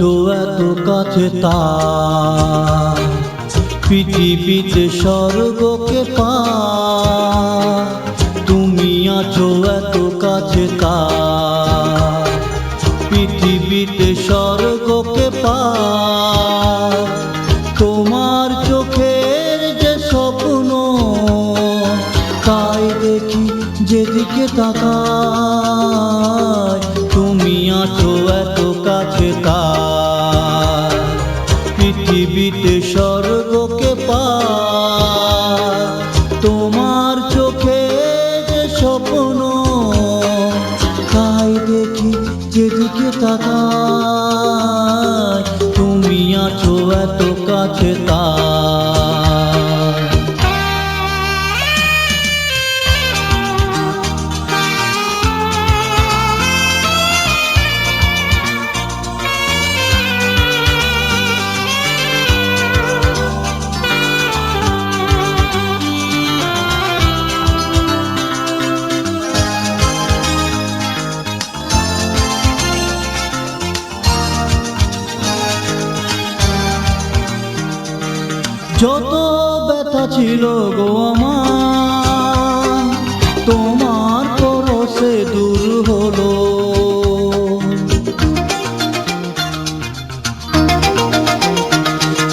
আছো এত কাছে তার, পৃথিবীতে স্বর্গকে পার। তুমি আছো এত কাছে তার, পৃথিবীতে স্বর্গকে পার। তোমার চোখের যে স্বপ্ন তাই দেখি যেদিকে তাকাই। তুমি আছো এত কাছে তার, পৃথিবীতে স্বর্গকে পার। তোমার চোখে যে স্বপ্ন তাই দেখি যেদিকে তাকাই। তুমি আছো এত কাছে তার। যত ব্যথা ছিল গো আমার, তোমার পরশে দূর হলো।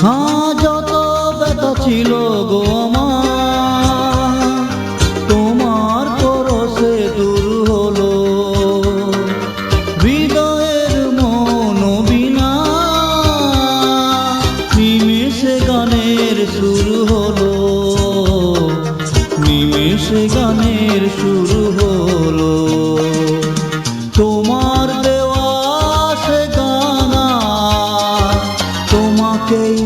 হ্যাঁ, যত ব্যথা ছিল গো আমার, তোমার পরশে দূর হলো। হৃদয়ের মনোবীণা নিমেষে গানের সুর হলো, নিমেষে গানের সুর হলো। তোমার দেওয়া সে গানা তোমাকেই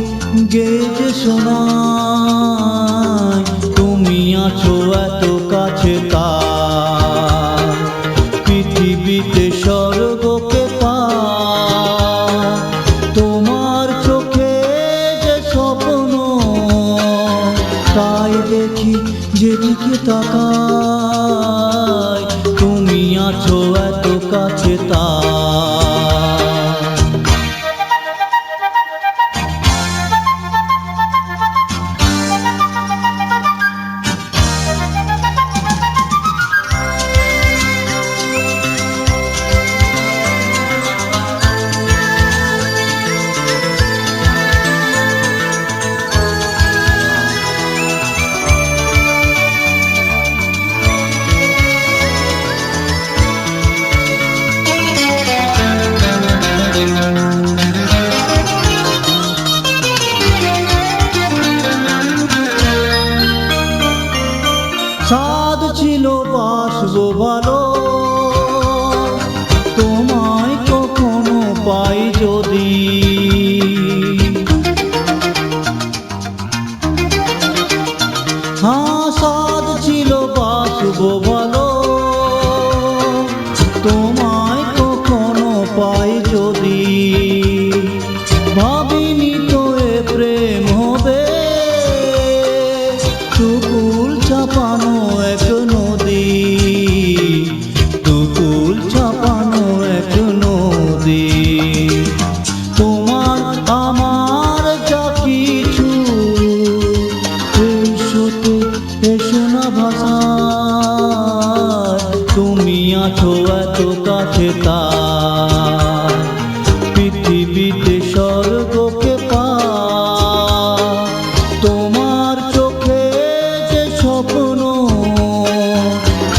গেয়ে শোনাই। তুমি আছো এত কাছে তার, পৃথিবীতে স্বর্গকে পার। তোমার চোখে যে স্বপ্ন তাই দেখি যেদিকে তাকাই। তুমি আছো এত কাছে তার। সাধ ছিল বাসবো ভালো, তোমায় কখনো পাই যদি। হ্যাঁ, সাধ ছিল বাসবো ভালো, তোমায় কখনো পাই যদি। ভাবিনি তো এ প্রেম হবে, দুকুল চাপানো এক নদী, দুকুল চাপানো এক নদী। তোমার আমার যা কিছু এই সতে এসো না ভাষায়। তুমি আছো এত কাছে তার, পৃথিবীতে স্বর্গকে পার। তোমার চোখে যে স্বপ্ন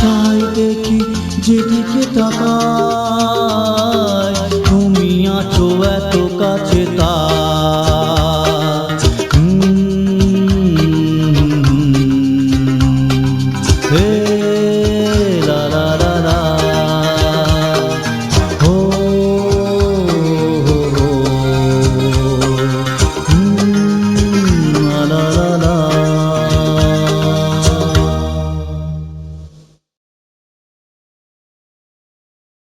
তাই দেখি যেদিকে তাকাই। তুমি আছো এত কাছে তার।